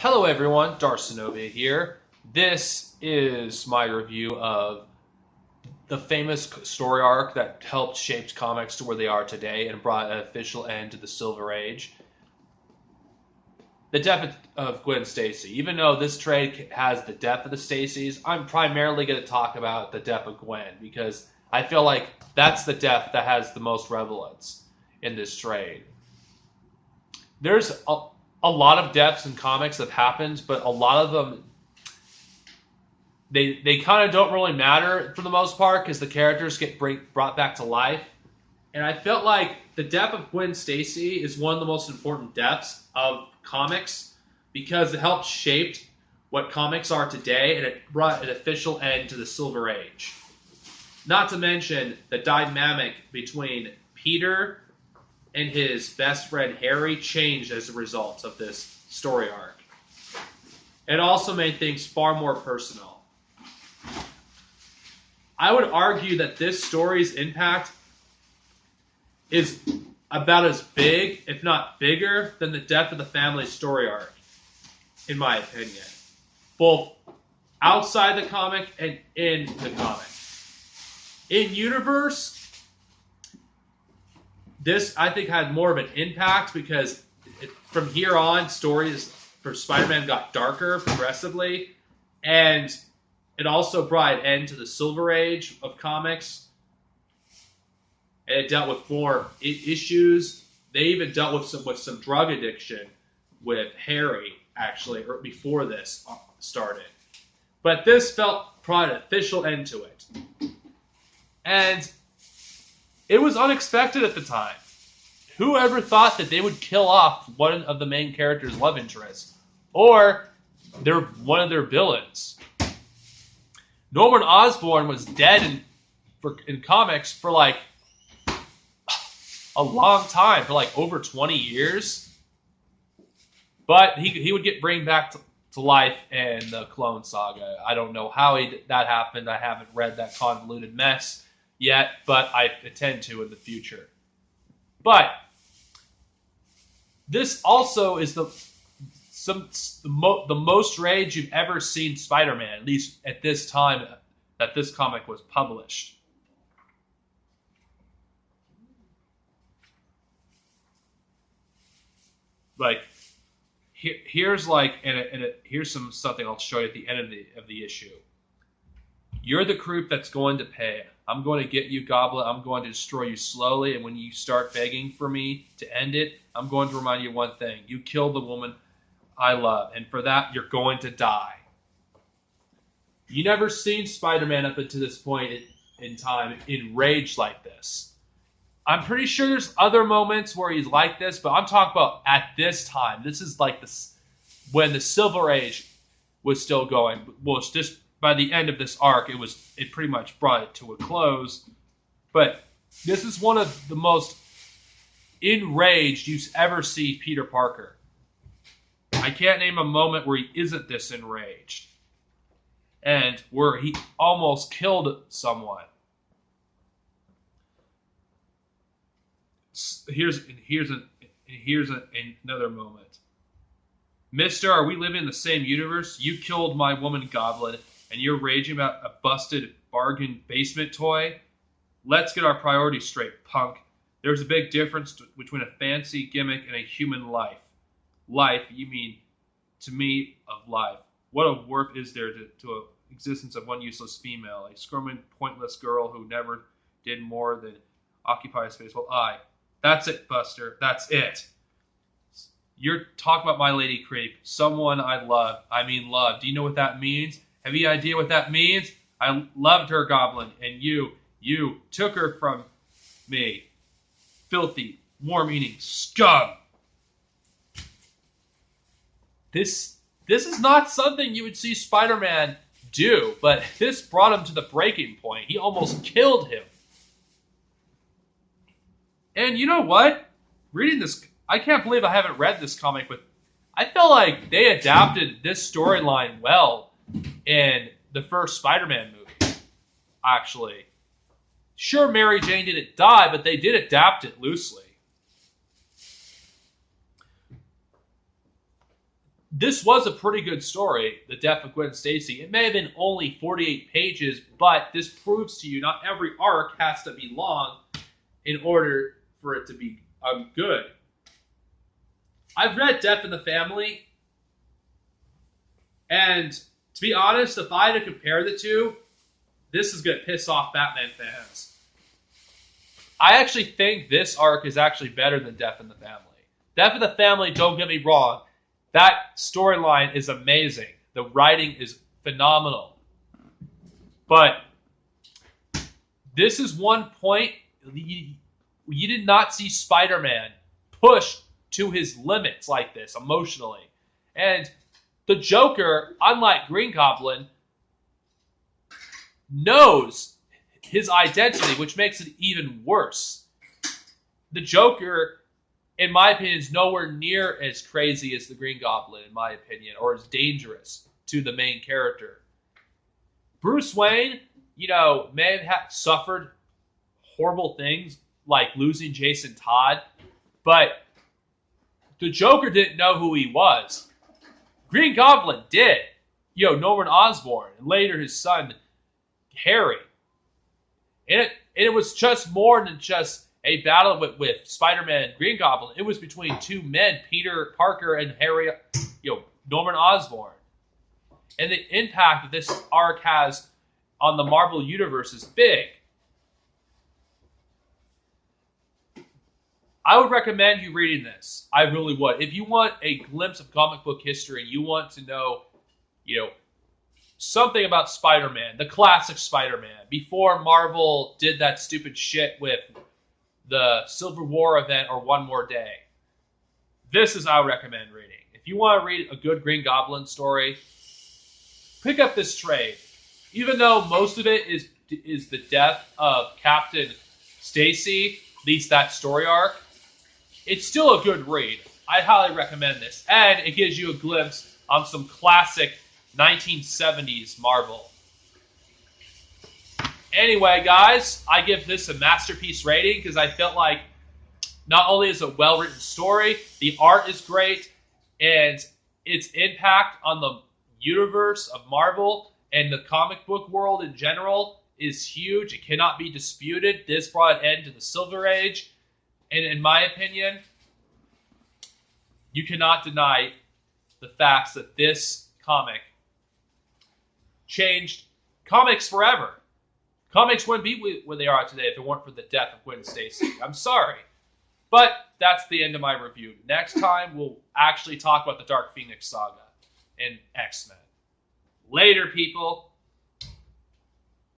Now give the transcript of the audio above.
Hello everyone, Darcinovia here. This is my review of the famous story arc that helped shape comics to where they are today and brought an official end to the Silver Age. The death of Gwen Stacy. Even though this trade has the death of the Stacys, I'm primarily going to talk about the death of Gwen because I feel like that's the death that has the most relevance in this trade. There's a lot of deaths in comics that have happened, but a lot of them they kind of don't really matter for the most part because the characters get brought back to life. And I felt like the death of Gwen Stacy is one of the most important deaths of comics because it helped shape what comics are today and it brought an official end to the Silver Age. Not to mention the dynamic between Peter and his best friend Harry changed as a result of this story arc. It also made things far more personal. I would argue that this story's impact is about as big, if not bigger, than the death of the family story arc, in my opinion. Both outside the comic and in the comic. In universe, this, I think, had more of an impact because from here on, stories for Spider-Man got darker progressively, and it also brought an end to the Silver Age of comics, and it dealt with more issues. They even dealt with some drug addiction with Harry, actually, or before this started. But this brought an official end to it. And it was unexpected at the time. Who ever thought that they would kill off one of the main character's love interests? Or one of their villains? Norman Osborn was dead in comics for like a long time, for like over 20 years. But he would get brought back to life in the Clone Saga. I don't know how that happened. I haven't read that convoluted mess yet, but I intend to in the future. But this also is the most rage you've ever seen Spider-Man, at least at this time that this comic was published. Like, here's something I'll show you at the end of the issue. You're the group that's going to pay. I'm going to get you, Goblin. I'm going to destroy you slowly, and when you start begging for me to end it, I'm going to remind you one thing. You killed the woman I love, and for that, you're going to die. You never seen Spider-Man up until this point in time enraged like this. I'm pretty sure there's other moments where he's like this, but I'm talking about at this time. This is like this when the Silver Age was still going. Well, it's just by the end of this arc, it pretty much brought it to a close. But this is one of the most enraged you ever see Peter Parker. I can't name a moment where he isn't this enraged. And where he almost killed someone. Here's another moment. Mister, are we living in the same universe? You killed my woman, Goblin, and you're raging about a busted bargain basement toy? Let's get our priorities straight, punk. There's a big difference between a fancy gimmick and a human life. Life, you mean, to me, of life. What a worth is there to an existence of one useless female, a squirming, pointless girl who never did more than occupy space? Well, that's it, Buster. That's it. You're talking about my lady creep. Someone I love. I mean love. Do you know what that means? Have you any idea what that means? I loved her, Goblin, and you took her from me. Filthy, war-meaning scum. This is not something you would see Spider-Man do, but this brought him to the breaking point. He almost killed him. And you know what? Reading this, I can't believe I haven't read this comic, but I feel like they adapted this storyline well in the first Spider-Man movie, actually. Sure, Mary Jane didn't die, but they did adapt it loosely. this was a pretty good story, The Death of Gwen Stacy. It may have been only 48 pages, but this proves to you not every arc has to be long in order for it to be good. I've read Death in the Family, and to be honest, if I had to compare the two, this is going to piss off Batman fans. I actually think this arc is actually better than Death in the Family. Death in the Family, don't get me wrong, that storyline is amazing. The writing is phenomenal. But this is one point you did not see Spider-Man push to his limits like this emotionally. And the Joker, unlike Green Goblin, knows his identity, which makes it even worse. The Joker, in my opinion, is nowhere near as crazy as the Green Goblin, in my opinion, or as dangerous to the main character. Bruce Wayne, may have suffered horrible things like losing Jason Todd, but the Joker didn't know who he was. Green Goblin did. Norman Osborn, and later his son, Harry. And it was just more than just a battle with Spider-Man and Green Goblin. It was between two men, Peter Parker and Harry, Norman Osborn. And the impact that this arc has on the Marvel Universe is big. I would recommend you reading this. I really would. If you want a glimpse of comic book history, you want to know, something about Spider-Man, the classic Spider-Man, before Marvel did that stupid shit with the Civil War event or One More Day. This is I would recommend reading. If you want to read a good Green Goblin story, pick up this trade. Even though most of it is the death of Captain Stacy, at least that story arc, it's still a good read. I highly recommend this. And it gives you a glimpse on some classic 1970s Marvel. Anyway, guys, I give this a masterpiece rating because I felt like not only is it a well-written story, the art is great, and its impact on the universe of Marvel and the comic book world in general is huge. It cannot be disputed. This brought an end to the Silver Age, and in my opinion, you cannot deny the facts that this comic changed comics forever. Comics wouldn't be where they are today if it weren't for the death of Gwen Stacy. I'm sorry. But that's the end of my review. Next time, we'll actually talk about the Dark Phoenix saga and X-Men. Later, people.